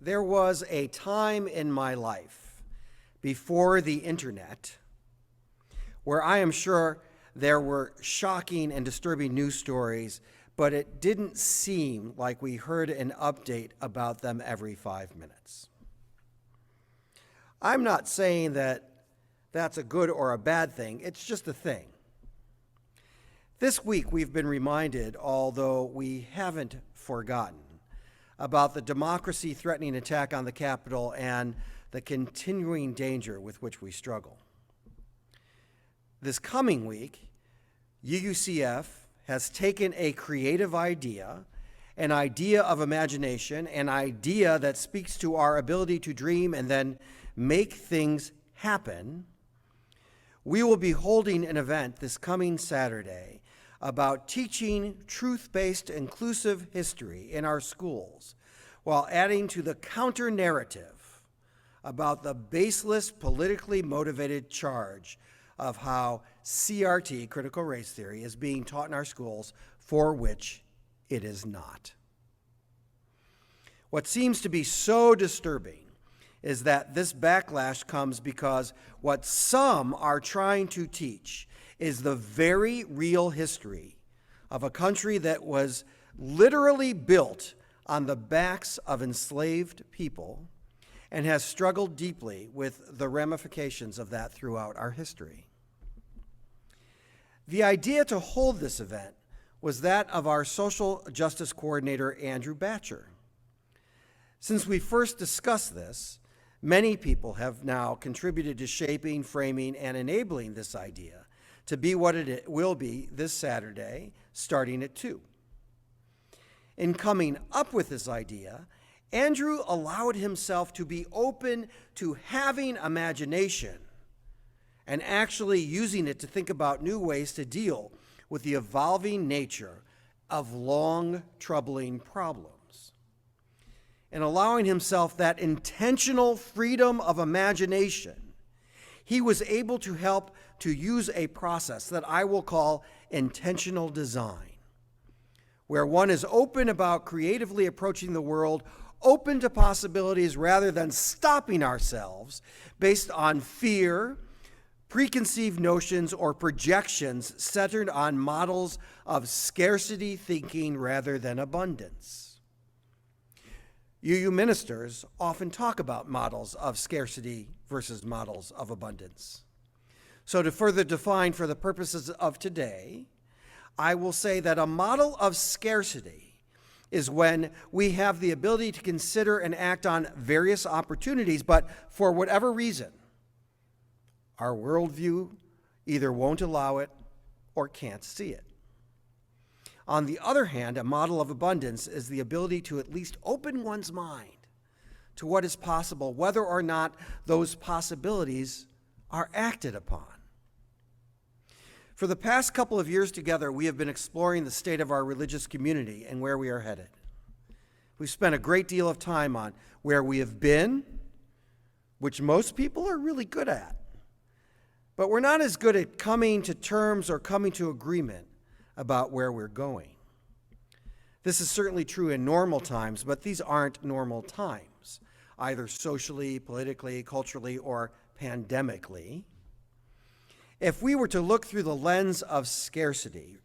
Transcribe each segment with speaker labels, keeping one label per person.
Speaker 1: There was a time in my life before the internet where I am sure there were shocking and disturbing news stories, but it didn't seem like we heard an update about them every 5 minutes. I'm not saying that that's a good or a bad thing, it's just a thing. This week we've been reminded, although we haven't forgotten, about the democracy-threatening attack on the Capitol and the continuing danger with which we struggle. This coming week, UUCF has taken a creative idea, an idea of imagination, an idea that speaks to our ability to dream and then make things happen. We will be holding an event this coming Saturday about teaching truth-based inclusive history in our schools while adding to the counter-narrative about the baseless, politically motivated charge of how CRT, critical race theory, is being taught in our schools, for which it is not. What seems to be so disturbing is that this backlash comes because what some are trying to teach is the very real history of a country that was literally built on the backs of enslaved people and has struggled deeply with the ramifications of that throughout our history. The idea to hold this event was that of our social justice coordinator, Andrew Batcher. Since we first discussed this, many people have now contributed to shaping, framing, and enabling this idea to be what it will be this Saturday, starting at 2. In coming up with this idea, Andrew allowed himself to be open to having imagination and actually using it to think about new ways to deal with the evolving nature of long, troubling problems. And allowing himself that intentional freedom of imagination, he was able to help to use a process that I will call intentional design, where one is open about creatively approaching the world, open to possibilities rather than stopping ourselves based on fear, preconceived notions, or projections centered on models of scarcity thinking rather than abundance. UU ministers often talk about models of scarcity versus models of abundance. So to further define for the purposes of today, I will say that a model of scarcity is when we have the ability to consider and act on various opportunities, but for whatever reason, our worldview either won't allow it or can't see it. On the other hand, a model of abundance is the ability to at least open one's mind to what is possible, whether or not those possibilities are acted upon. For the past couple of years together, we have been exploring the state of our religious community and where we are headed. We've spent a great deal of time on where we have been, which most people are really good at. But we're not as good at coming to terms or coming to agreement about where we're going. This is certainly true in normal times, but these aren't normal times, either socially, politically, culturally, or pandemically. If we were to look through the lens of scarcity,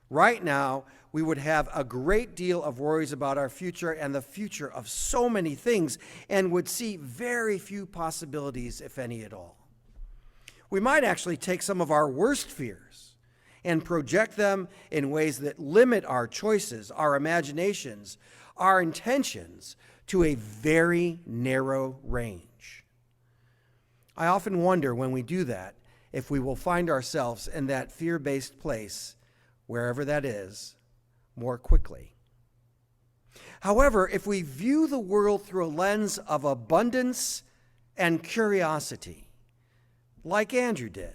Speaker 1: right now we would have a great deal of worries about our future and the future of so many things, and would see very few possibilities, if any at all. We might actually take some of our worst fears and project them in ways that limit our choices, our imaginations, our intentions to a very narrow range. I often wonder when we do that if we will find ourselves in that fear-based place, wherever that is, more quickly. However, if we view the world through a lens of abundance and curiosity, like Andrew did,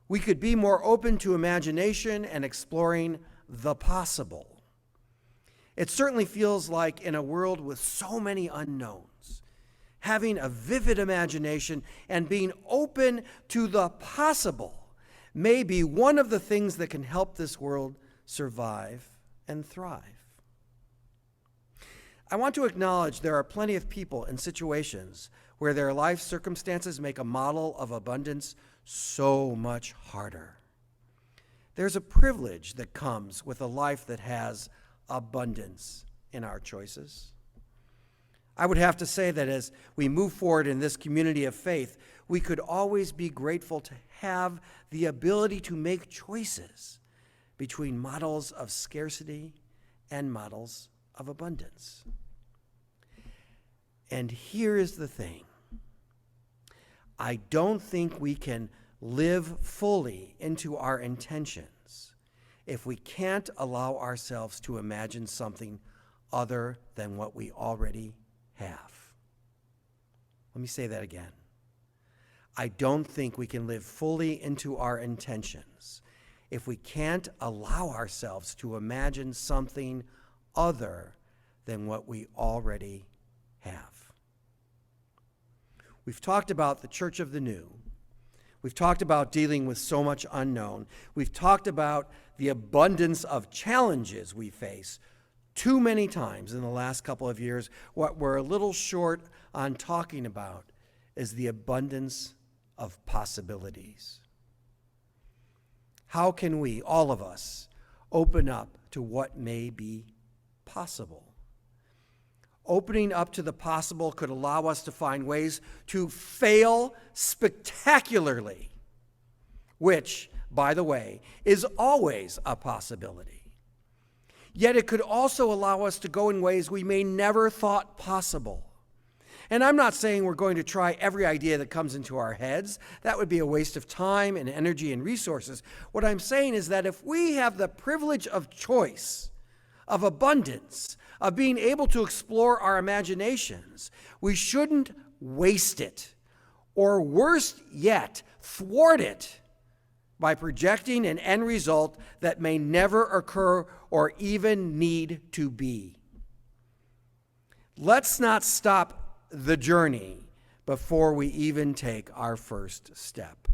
Speaker 1: we could be more open to imagination and exploring the possible. It certainly feels like in a world with so many unknowns, having a vivid imagination and being open to the possible may be one of the things that can help this world survive and thrive. I want to acknowledge there are plenty of people in situations where their life circumstances make a model of abundance so much harder. There's a privilege that comes with a life that has abundance in our choices. I would have to say that as we move forward in this community of faith, we could always be grateful to have the ability to make choices between models of scarcity and models of abundance. And here is the thing. I don't think we can live fully into our intentions if we can't allow ourselves to imagine something other than what we already have. Let me say that again. I don't think we can live fully into our intentions if we can't allow ourselves to imagine something other than what we already have. We've talked about the Church of the New. We've talked about dealing with so much unknown. We've talked about the abundance of challenges we face too many times in the last couple of years. What we're a little short on talking about is the abundance of possibilities. How can we, all of us, open up to what may be possible? Opening up to the possible could allow us to find ways to fail spectacularly, which, by the way, is always a possibility. Yet it could also allow us to go in ways we may never thought possible. And I'm not saying we're going to try every idea that comes into our heads. That would be a waste of time and energy and resources. What I'm saying is that if we have the privilege of choice, of abundance, of being able to explore our imaginations, we shouldn't waste it, or worse yet, thwart it by projecting an end result that may never occur or even need to be. Let's not stop the journey before we even take our first step.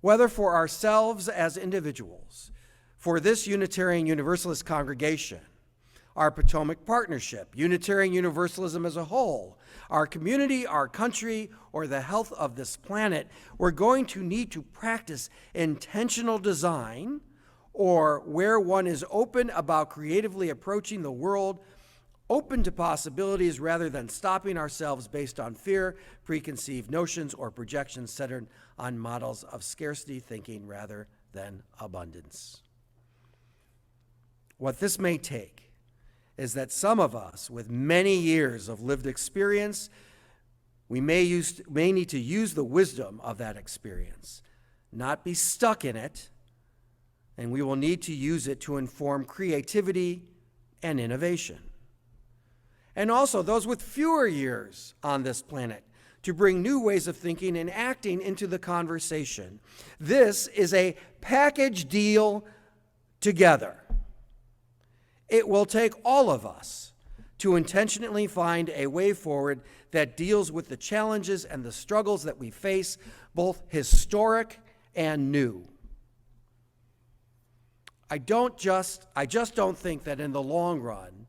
Speaker 1: Whether for ourselves as individuals, for this Unitarian Universalist congregation, our Potomac Partnership, Unitarian Universalism as a whole, our community, our country, or the health of this planet, we're going to need to practice intentional design, or where one is open about creatively approaching the world, open to possibilities rather than stopping ourselves based on fear, preconceived notions, or projections centered on models of scarcity thinking rather than abundance. What this may take is that some of us with many years of lived experience, we may need to use the wisdom of that experience, not be stuck in it, and we will need to use it to inform creativity and innovation. And also those with fewer years on this planet to bring new ways of thinking and acting into the conversation. This is a package deal together. It will take all of us to intentionally find a way forward that deals with the challenges and the struggles that we face, both historic and new. I just don't think that in the long run,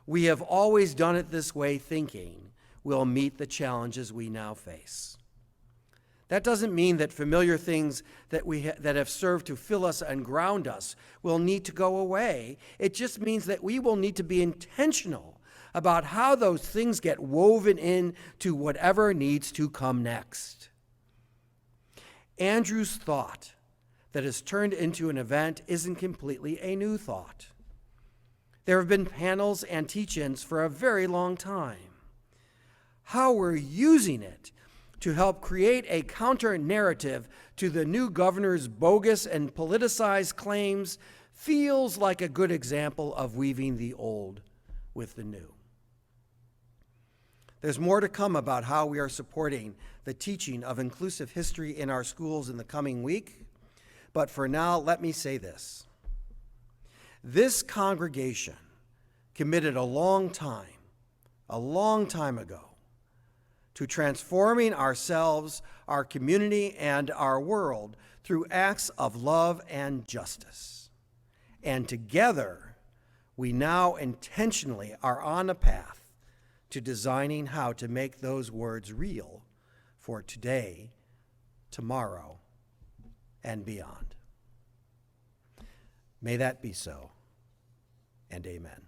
Speaker 1: we have always done it this way thinking we'll meet the challenges we now face. That doesn't mean that familiar things that have served to fill us and ground us will need to go away. It just means that we will need to be intentional about how those things get woven into whatever needs to come next. Andrew's thought that has turned into an event isn't completely a new thought. There have been panels and teach-ins for a very long time. How we're using it to help create a counter-narrative to the new governor's bogus and politicized claims feels like a good example of weaving the old with the new. There's more to come about how we are supporting the teaching of inclusive history in our schools in the coming week, but for now, let me say this. This congregation committed a long time ago, to transforming ourselves, our community, and our world through acts of love and justice. And together, we now intentionally are on a path to designing how to make those words real for today, tomorrow, and beyond. May that be so, and amen.